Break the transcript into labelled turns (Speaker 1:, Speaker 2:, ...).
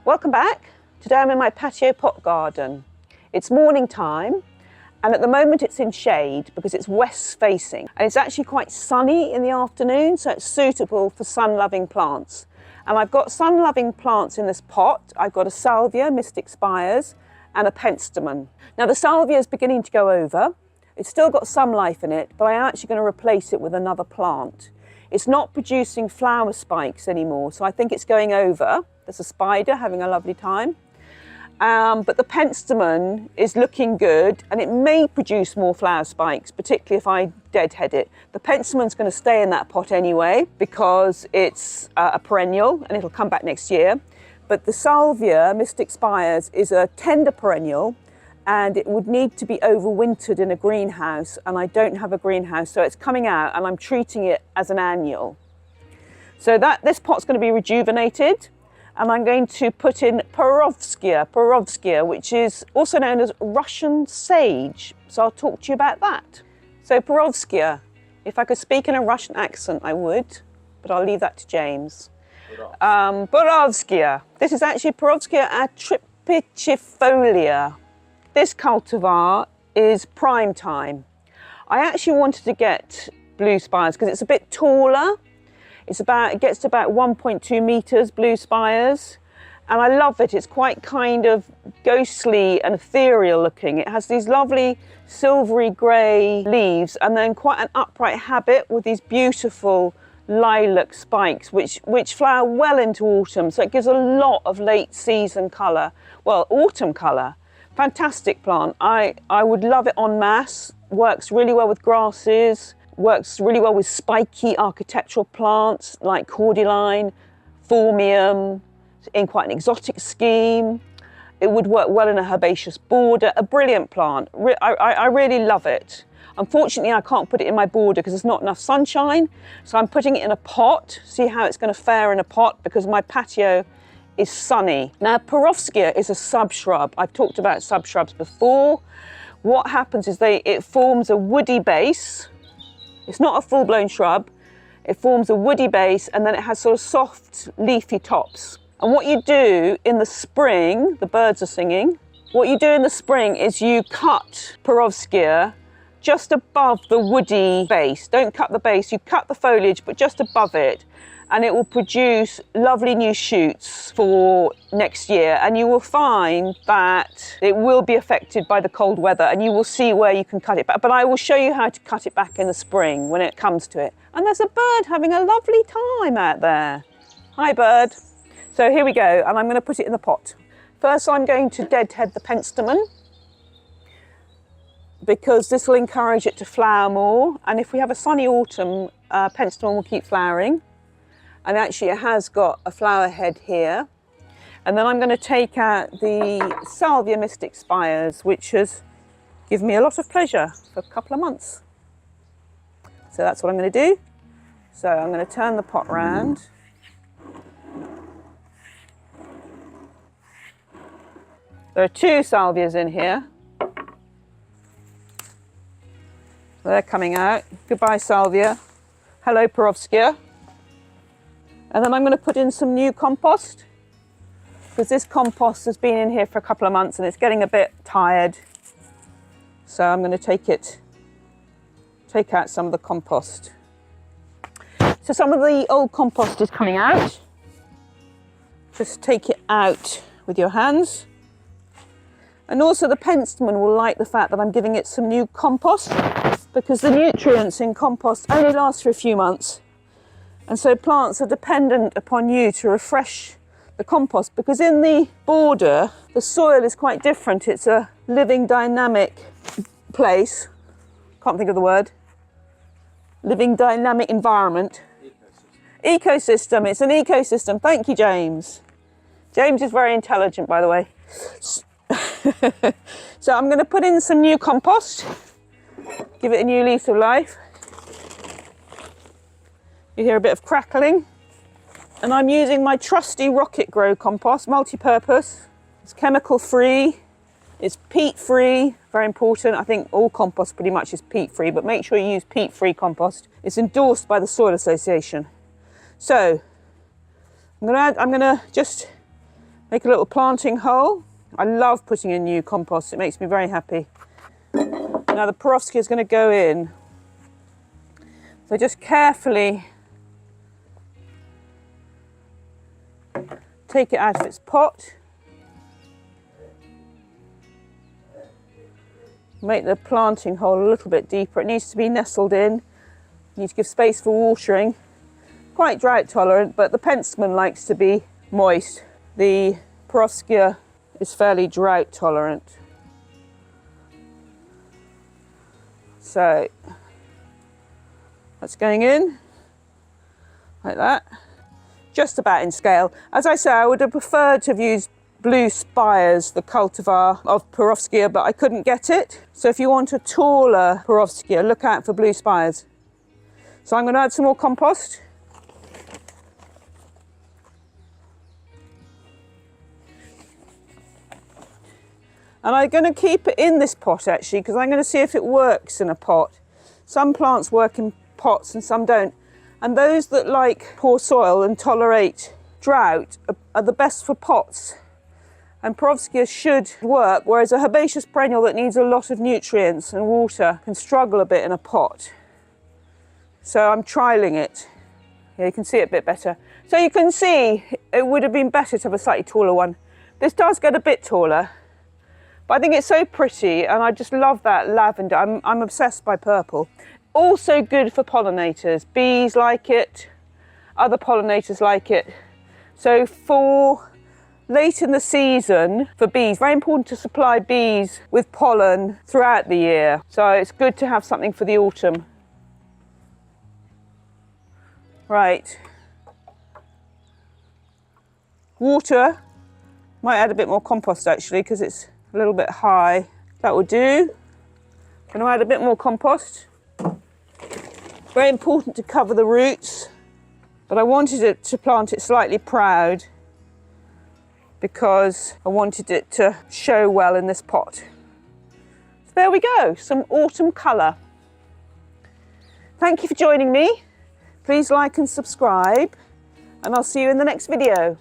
Speaker 1: Welcome back. Today I'm in my patio pot garden. It's morning time and at the moment it's in shade because it's west facing and it's actually quite sunny in the afternoon, so it's suitable for sun-loving plants. And I've got sun-loving plants in this pot. I've got a salvia, mystic spires, and a penstemon. Now the salvia is beginning to go over. It's still got some life in it, but I am actually going to replace it with another plant. It's not producing flower spikes anymore, so I think it's going over. There's a spider having a lovely time. But the penstemon is looking good and it may produce more flower spikes, particularly if I deadhead it. The penstemon's going to stay in that pot anyway because it's a perennial and it'll come back next year. But the salvia, mystic spires, is a tender perennial and it would need to be overwintered in a greenhouse, and I don't have a greenhouse, so it's coming out and I'm treating it as an annual. So this pot's going to be rejuvenated. And I'm going to put in Perovskia, which is also known as Russian sage. So I'll talk to you about that. So Perovskia, if I could speak in a Russian accent, I would, but I'll leave that to James. Perovskia. This is actually Perovskia atriplicifolia. This cultivar is prime time. I actually wanted to get blue spires because it's a bit taller. It gets to about 1.2 meters, blue spires, and I love it. It's quite kind of ghostly and ethereal looking. It has these lovely silvery grey leaves and then quite an upright habit with these beautiful lilac spikes which flower well into autumn, so it gives a lot of late season colour, well, autumn colour. Fantastic plant. I would love it en masse. Works really well with grasses. Works really well with spiky architectural plants like cordyline, phormium, in quite an exotic scheme. It would work well in a herbaceous border. A brilliant plant. I really love it. Unfortunately, I can't put it in my border because there's not enough sunshine. So I'm putting it in a pot. See how it's going to fare in a pot because my patio is sunny. Now, Perovskia is a subshrub. I've talked about subshrubs before. What happens is it forms a woody base. It's not a full-blown shrub. It forms a woody base and then it has sort of soft leafy tops. And what you do in the spring, the birds are singing, what you do in the spring is you cut Perovskia just above the woody base. Don't cut the base, you cut the foliage, but just above it. And it will produce lovely new shoots for next year. And you will find that it will be affected by the cold weather and you will see where you can cut it back. But I will show you how to cut it back in the spring when it comes to it. And there's a bird having a lovely time out there. Hi, bird. So here we go, and I'm going to put it in the pot. First, I'm going to deadhead the penstemon because this will encourage it to flower more. And if we have a sunny autumn, penstemon will keep flowering. And actually it has got a flower head here. And then I'm going to take out the salvia mystic spires, which has given me a lot of pleasure for a couple of months. So that's what I'm going to do. So I'm going to turn the pot round. There are two salvias in here. They're coming out. Goodbye, salvia. Hello, Perovskia. And then I'm going to put in some new compost because this compost has been in here for a couple of months and it's getting a bit tired. So I'm going to take out some of the compost. So some of the old compost is coming out. Just take it out with your hands. And also the penstemon will like the fact that I'm giving it some new compost because the nutrients in compost only last for a few months. And so plants are dependent upon you to refresh the compost because in the border, the soil is quite different. It's a living, dynamic place. Can't think of the word. Living, dynamic environment. Ecosystem. It's an ecosystem. Thank you, James. James is very intelligent, by the way. So I'm going to put in some new compost. Give it a new lease of life. You hear a bit of crackling. And I'm using my trusty Rocket Grow compost, multi-purpose. It's chemical free, it's peat free, very important. I think all compost pretty much is peat free, but make sure you use peat free compost. It's endorsed by the Soil Association. So I'm gonna just Make a little planting hole. I love putting in new compost, it makes me very happy. Now the Perovskia is going to go in. So just carefully take it out of its pot. Make the planting hole a little bit deeper. It needs to be nestled in. You need to give space for watering. Quite drought tolerant, but the Pensman likes to be moist. The Perovskia is fairly drought tolerant. So that's going in like that, just about in scale. As I say, I would have preferred to have used blue spires, the cultivar of Perovskia, but I couldn't get it. So if you want a taller Perovskia, look out for blue spires. So I'm going to add some more compost. And I'm going to keep it in this pot actually, because I'm going to see if it works in a pot. Some plants work in pots and some don't. And those that like poor soil and tolerate drought are the best for pots. And Perovskia should work, whereas a herbaceous perennial that needs a lot of nutrients and water can struggle a bit in a pot. So I'm trialling it. Yeah, you can see it a bit better. So you can see it would have been better to have a slightly taller one. This does get a bit taller. But I think it's so pretty and I just love that lavender. I'm obsessed by purple. Also good for pollinators. Bees like it, other pollinators like it. So for late in the season, for bees, very important to supply bees with pollen throughout the year. So it's good to have something for the autumn. Right. Water. Might add a bit more compost actually because it's a little bit high. That will do. I'm going to add a bit more compost. Very important to cover the roots, but I wanted it to plant it slightly proud because I wanted it to show well in this pot. So there we go, some autumn colour. Thank you for joining me. Please like and subscribe, and I'll see you in the next video.